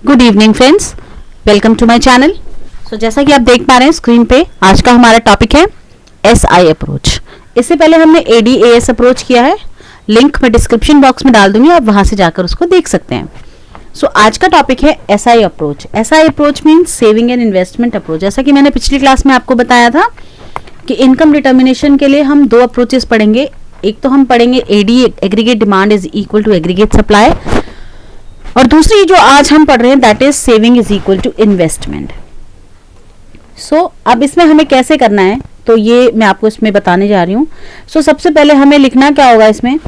Good evening friends, welcome to my channel. So जैसा कि आप देख पा रहे हैं स्क्रीन पे, आज का हमारा टॉपिक है एसआई अप्रोच। इससे पहले हमने एडीएएस अप्रोच किया है, लिंक मैं डिस्क्रिप्शन बॉक्स में डाल दूंगी, आप वहां से जाकर उसको देख सकते हैं। सो आज का टॉपिक है SI approach. SI approach means saving and investment approach. जैसा कि मैंने पिछली क्लास में आपको बताया था कि इनकम डिटर्मिनेशन के लिए हम दो अप्रोचेस पढ़ेंगे। एक तो हम पढ़ेंगे AD, aggregate demand is equal to aggregate supply, और दूसरी जो आज हम पढ़ रहे हैं that is saving is equal to investment. So अब इसमें हमें कैसे करना है, तो ये मैं आपको इसमें बताने जा रही हूँ। सो सबसे पहले हमें लिखना क्या होगा इसमें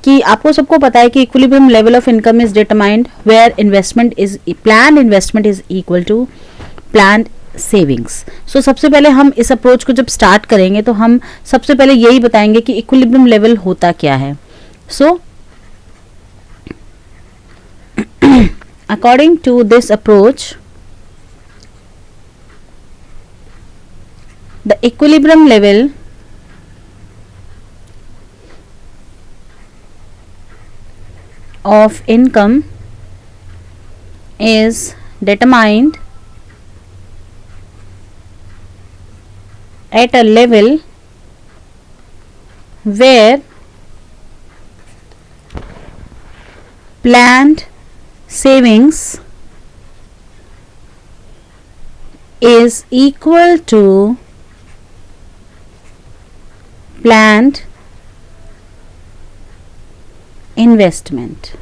कि आपको सबको पता है कि equilibrium level of income is determined where investment is planned investment is equal to planned savings. So सबसे पहले हम इस अप्रोच को जब स्टार्ट करेंगे तो हम सबसे पहले यही बताएंगे कि इक्विलिब्रियम लेवल होता क्या है। सो according to this approach, the equilibrium level of income is determined at a level where planned savings is equal to planned investment।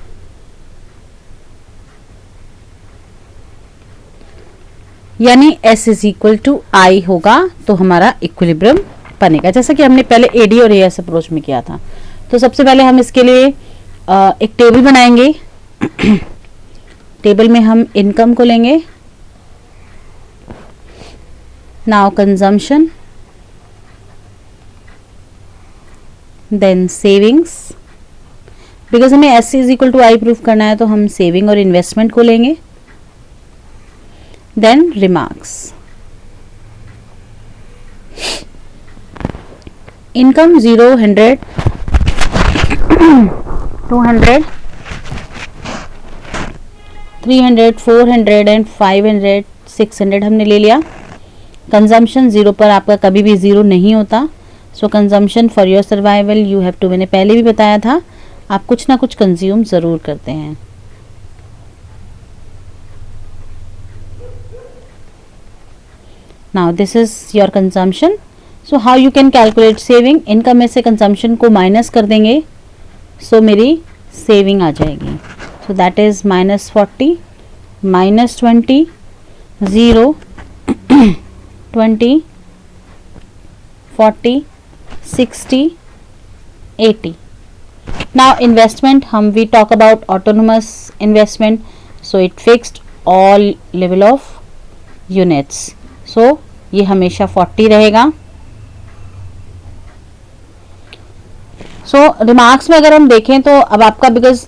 यानी S इज इक्वल टू आई होगा तो हमारा इक्विलिब्रियम बनेगा, जैसा कि हमने पहले एडी और एएस अप्रोच में किया था। तो सबसे पहले हम इसके लिए एक टेबल बनाएंगे। टेबल में हम इनकम को लेंगे, now consumption, then savings. Because हमें S is equal to I proof करना है तो हम सेविंग और इन्वेस्टमेंट को लेंगे, देन रिमार्क्स। इनकम 0, 100, 200, 300, 400 एंड 500, 600 हमने ले लिया। कंजम्पशन 0 पर आपका कभी भी 0 नहीं होता। So consumption for your survival you have to, मैंने पहले भी बताया था, आप कुछ ना कुछ कंज्यूम ज़रूर करते हैं। Now this is your consumption. So how you can calculate saving. Income में से कंजम्पशन को माइनस कर देंगे, सो मेरी सेविंग आ जाएगी। So that is minus 40, minus 20, 0, 20, 40, 60, 80. Now investment, we talk about autonomous investment, so it fixed all level of units. So ये हमेशा 40 रहेगा। सो रिमार्क्स में अगर हम देखें तो अब आपका because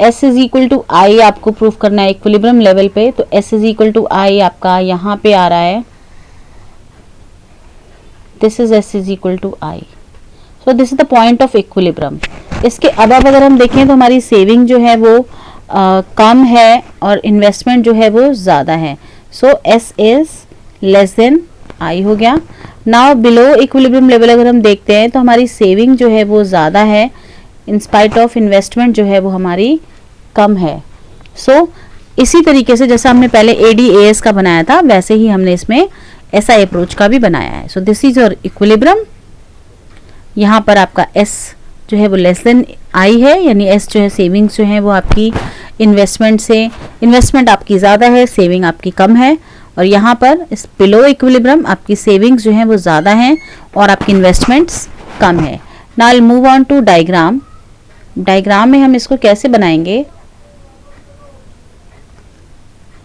S is equal to I आपको प्रूफ करना है इक्विलिब्रियम लेवल पे, तो S is equal to I आपका यहाँ पे आ रहा है, this is S is equal to I. So this is the point of equilibrium. इसके अब अगर हम देखें तो हमारी सेविंग जो है वो कम है और इन्वेस्टमेंट जो है वो ज़्यादा है। So S is less than I हो गया। नाउ बिलो इक्विलिब्रियम लेवल अगर हम देखते हैं तो हमारी सेविंग जो है वो ज़्यादा है, इन स्पाइट ऑफ इन्वेस्टमेंट जो है वो हमारी कम है। सो इसी तरीके से जैसा हमने पहले एडीएएस का बनाया था वैसे ही हमने इसमें एसआई अप्रोच का भी बनाया है। सो दिस इज योर इक्विलिब्रियम। यहाँ पर आपका एस जो है वो लेस देन आई है, यानी एस जो है सेविंग्स जो है वो आपकी इन्वेस्टमेंट आपकी ज़्यादा है, सेविंग आपकी कम है। और यहाँ पर इस बिलो इक्विलिब्रियम आपकी सेविंग्स जो हैं वो ज़्यादा हैं और आपकी इन्वेस्टमेंट्स कम है। Now I move on to diagram. Diagram में हम इसको कैसे बनाएंगे,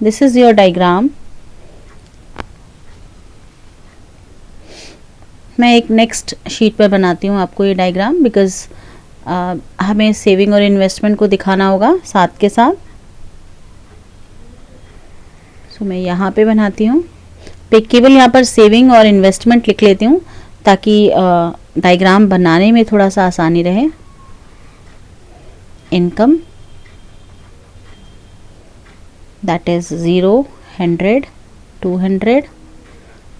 दिस इज योर डायग्राम। मैं एक नेक्स्ट शीट पर बनाती हूँ आपको ये डायग्राम, बिकॉज हमें सेविंग और इन्वेस्टमेंट को दिखाना होगा साथ के साथ। तो मैं यहाँ पे बनाती हूँ, केवल यहाँ पर सेविंग और इन्वेस्टमेंट लिख लेती हूँ ताकि डायग्राम बनाने में थोड़ा सा आसानी रहे। Income, that is 0, 100, 200,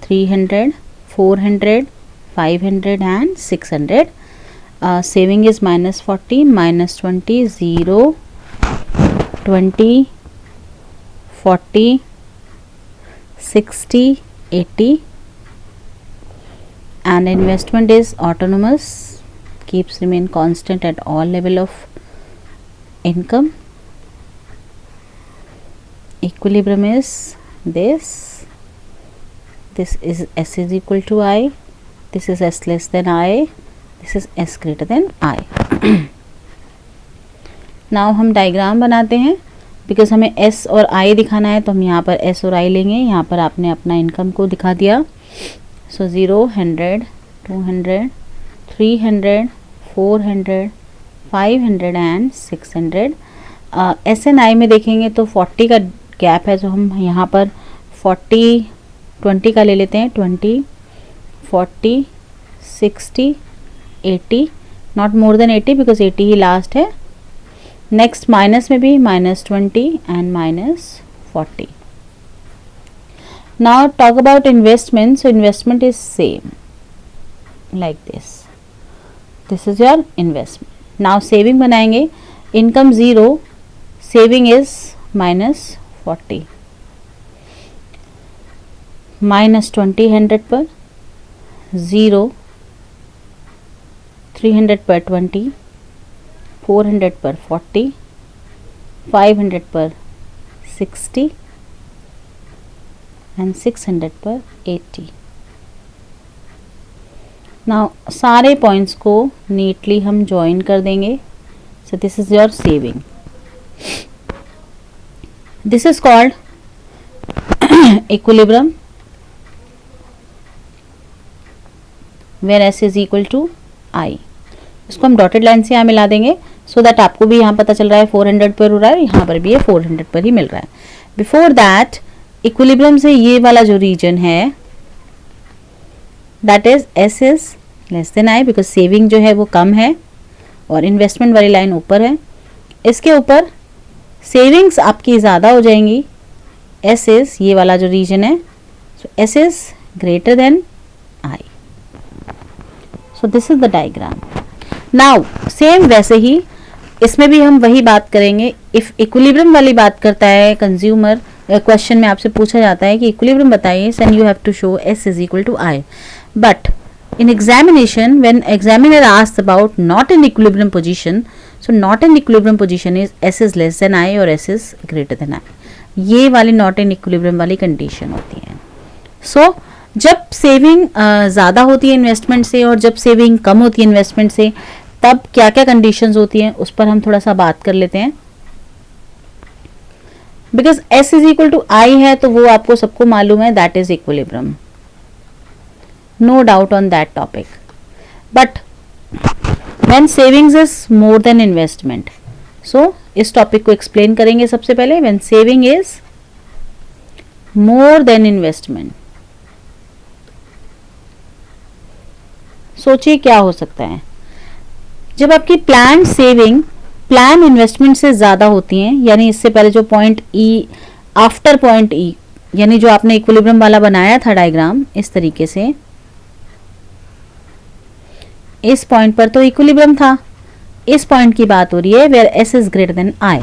300, 400, 500 and 600. Saving is minus 40, minus 20, 0, 20, 40, 60, 80, and investment is autonomous, keeps remain constant at all level of income. Equilibrium is this is S is equal to I, this is S less than I, this is S greater than I. Now हम diagram बनाते हैं, because हमें S और I दिखाना है, तो हम यहाँ पर S और I लेंगे. यहाँ पर आपने अपना इनकम को दिखा दिया. सो 0, 100, 200, 300, 400, 500 एंड 600. S एंड I में देखेंगे तो 40 का गैप है, तो हम यहाँ पर 20 का ले लेते हैं. 20, 40, 60, 80, नॉट मोर देन 80 बिकॉज 80 ही लास्ट है. नेक्स्ट माइनस में भी -20 and -40. Now talk about investment. So investment is same like this is your investment. Now saving बनाएंगे. इनकम 0, सेविंग इज -40, -20 100 पर, 0, 300 पर 20, 400 पर 40, 500 पर 60 एंड 600 पर 80. नाउ सारे पॉइंट्स को नीटली हम ज्वाइन कर देंगे. So this is your saving. This is called equilibrium where S is equal to I. इसको हम डॉटेड लाइन से यहाँ मिला देंगे सो दैट आपको भी यहाँ पता चल रहा है 400 पर हो रहा है, यहाँ पर भी ये 400 पर ही मिल रहा है. बिफोर दैट इक्विलिब्रियम से ये वाला जो रीजन है that is S is less than I, because saving जो है वो कम है और इन्वेस्टमेंट वाली लाइन ऊपर है. इसके ऊपर सेविंग्स आपकी ज़्यादा हो जाएंगी. S इज ये वाला जो रीजन है, सो S is greater than I. So this is the diagram. Now same वैसे ही इसमें भी हम वही बात करेंगे. इफ इक्विलिब्रियम वाली बात करता है कंज्यूमर, क्वेश्चन में आपसे पूछा जाता है कि इक्विलिब्रियम बताइए, and you have to show S is equal to I. But in examination when examiner asks about not in equilibrium position, so not in equilibrium position is S is less than I और S is greater than I. ये वाली not in equilibrium वाली condition होती है. So जब saving ज़्यादा होती है इन्वेस्टमेंट से और जब सेविंग कम होती है इन्वेस्टमेंट से, तब क्या क्या कंडीशंस होती हैं उस पर हम थोड़ा सा बात कर लेते हैं. Because S is equal to I है तो वो आपको सबको मालूम है, that is equilibrium. No doubt on that topic. But when savings is more than investment, so इस टॉपिक को एक्सप्लेन करेंगे सबसे पहले. when saving is more than investment, सोचिए क्या हो सकता है. जब आपकी प्लान सेविंग प्लान इन्वेस्टमेंट से ज़्यादा होती हैं, यानी इससे पहले जो point E after point E, यानी जो आपने इक्विलिब्रियम वाला बनाया था डायग्राम इस तरीके से, इस पॉइंट पर तो इक्विलिब्रियम था. इस पॉइंट की बात हो रही है where S is greater than I,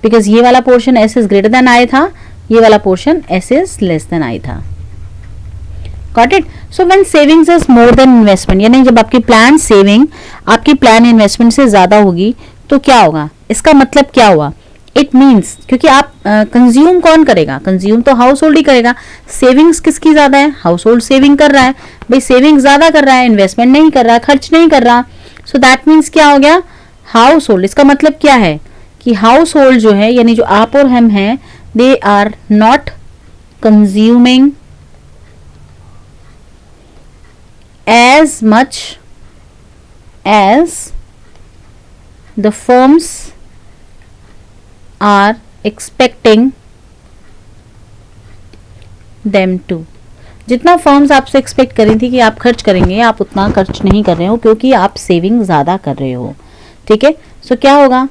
because ये वाला portion S is greater than I था, ये वाला portion S is less than I था. Got it. So when savings is more than investment, यानी जब आपकी प्लान सेविंग आपकी प्लान इन्वेस्टमेंट से ज्यादा होगी तो क्या होगा, इसका मतलब क्या हुआ. इट मीन्स क्योंकि आप कंज्यूम कौन करेगा, कंज्यूम तो हाउस होल्ड ही करेगा. सेविंग्स किसकी ज्यादा है, हाउस होल्ड सेविंग कर रहा है. भाई सेविंग ज्यादा कर रहा है, इन्वेस्टमेंट नहीं कर रहा, खर्च नहीं कर रहा. सो दैट मीन्स क्या हो गया, हाउस होल्ड. इसका मतलब क्या है कि हाउस होल्ड जो है यानी जो आप और हम हैं, they are not consuming as much as the firms are expecting them to. जितना फर्म्स आपसे एक्सपेक्ट करी थी कि आप खर्च करेंगे, आप उतना खर्च नहीं कर रहे हो क्योंकि आप सेविंग ज़्यादा कर रहे हो. ठीक है. सो क्या होगा,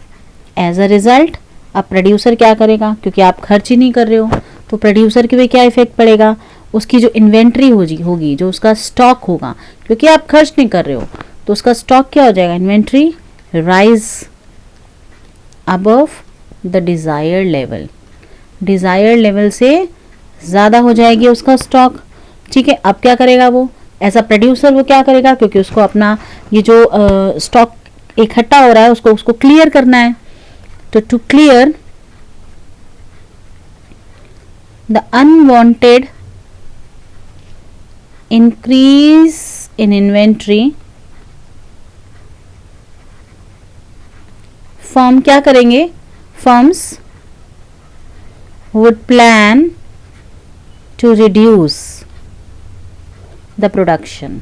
एज अ रिजल्ट अब प्रोड्यूसर क्या करेगा, क्योंकि आप खर्च ही नहीं कर रहे हो तो प्रोड्यूसर के पे क्या इफेक्ट पड़ेगा, उसकी जो इन्वेंट्री होगी, जो उसका स्टॉक होगा, क्योंकि आप खर्च नहीं कर रहे हो तो उसका स्टॉक क्या हो जाएगा, inventory rise above the desired level, desired level से ज़्यादा हो जाएगी उसका स्टॉक। ठीक है, अब क्या करेगा वो, एज अ प्रोड्यूसर वो क्या करेगा, क्योंकि उसको अपना ये जो स्टॉक इकट्ठा हो रहा है उसको क्लियर करना है, तो to clear the unwanted increase in inventory, firm क्या करेंगे, firms would plan to reduce the production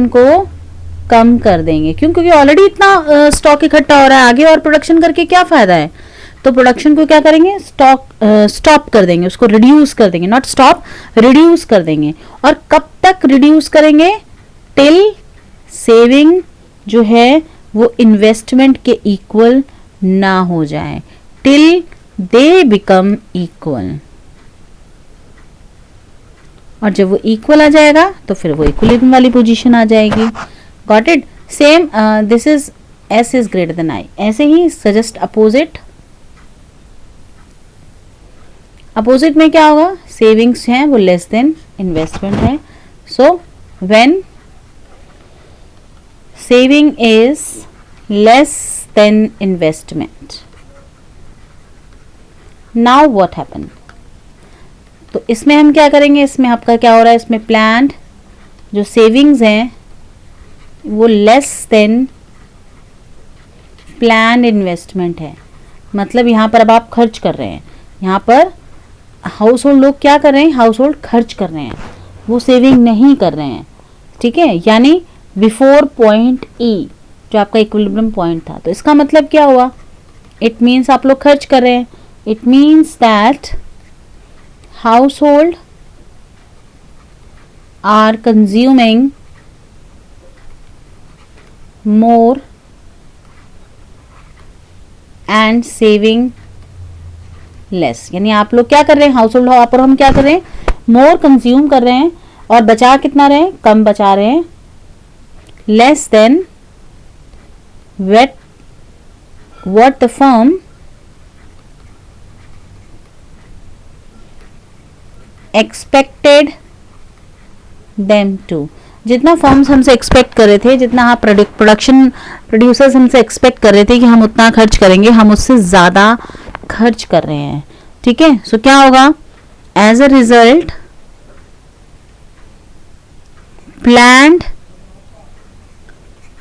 को कम कर देंगे। क्यों, क्योंकि ऑलरेडी इतना स्टॉक इकट्ठा हो रहा है, आगे और प्रोडक्शन करके क्या फायदा है, तो प्रोडक्शन को क्या करेंगे, स्टॉप कर देंगे, उसको रिड्यूस कर देंगे, नॉट स्टॉप, रिड्यूस कर देंगे। और कब तक रिड्यूस करेंगे, टिल सेविंग जो है वो इन्वेस्टमेंट के इक्वल ना हो जाए, टिल दे बिकम इक्वल, और जब वो इक्वल आ जाएगा तो फिर वो इक्विलिब्रियम वाली पोजीशन आ जाएगी। Got it, same this is S is greater than I, ऐसे ही सजेस्ट अपोजिट, अपोजिट में क्या होगा, सेविंग्स हैं वो लेस देन इन्वेस्टमेंट है, so when saving is less then investment, now what happen, तो इसमें हम क्या करेंगे, इसमें आपका क्या हो रहा है, इसमें प्लान्ड जो सेविंग्स हैं वो लेस देन प्लान्ड इन्वेस्टमेंट है, मतलब यहाँ पर अब आप खर्च कर रहे हैं, यहाँ पर हाउस होल्ड लोग क्या कर रहे हैं, हाउस होल्ड खर्च कर रहे हैं, वो सेविंग नहीं कर रहे हैं। ठीक है, यानी बिफोर पॉइंट ई जो आपका इक्विलिब्रियम पॉइंट था, तो इसका मतलब क्या हुआ, इट मीन्स आप लोग खर्च कर रहे हैं, it means that household are consuming more and saving less, यानी आप लोग क्या कर रहे हैं, हाउस होल्ड आप और हम क्या कर रहे हैं, मोर कंज्यूम कर रहे हैं और बचा कितना रहे हैं, कम बचा रहे हैं, less than what the firm expected them to, जितना फर्म्स हमसे एक्सपेक्ट कर रहे थे, जितना हाँ प्रोड्यूसर्स हमसे एक्सपेक्ट कर रहे थे कि हम उतना खर्च करेंगे, हम उससे ज़्यादा खर्च कर रहे हैं। ठीक है, सो क्या होगा, as a result planned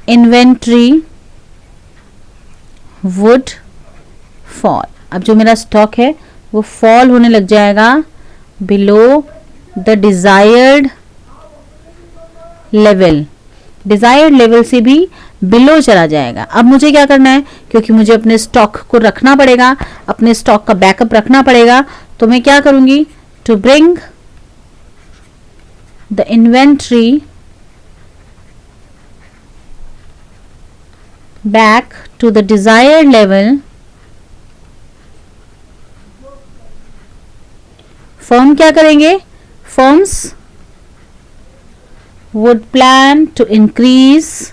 inventory would fall, अब जो मेरा स्टॉक है वो फॉल होने लग जाएगा below the desired level, desired level से भी बिलो चला जाएगा। अब मुझे क्या करना है, क्योंकि मुझे अपने स्टॉक को रखना पड़ेगा, अपने स्टॉक का बैकअप रखना पड़ेगा, तो मैं क्या करूंगी, to bring the inventory back to the desired level, firm क्या करेंगे, firms would plan to increase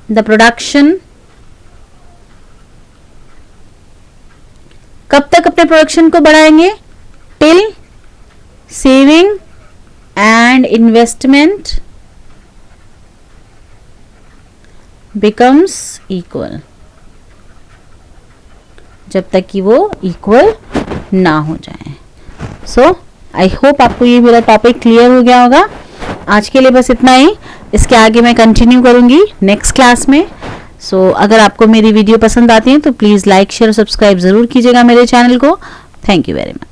the production, कब तक अपने प्रोडक्शन को बढ़ाएंगे, till saving and investment becomes equal, जब तक कि वो इक्वल ना हो जाए। सो आई होप आपको ये मेरा टॉपिक क्लियर हो गया होगा। आज के लिए बस इतना ही, इसके आगे मैं कंटिन्यू करूंगी नेक्स्ट क्लास में। सो अगर आपको मेरी वीडियो पसंद आती है तो प्लीज़ लाइक शेयर और सब्सक्राइब ज़रूर कीजिएगा मेरे चैनल को। Thank you very much.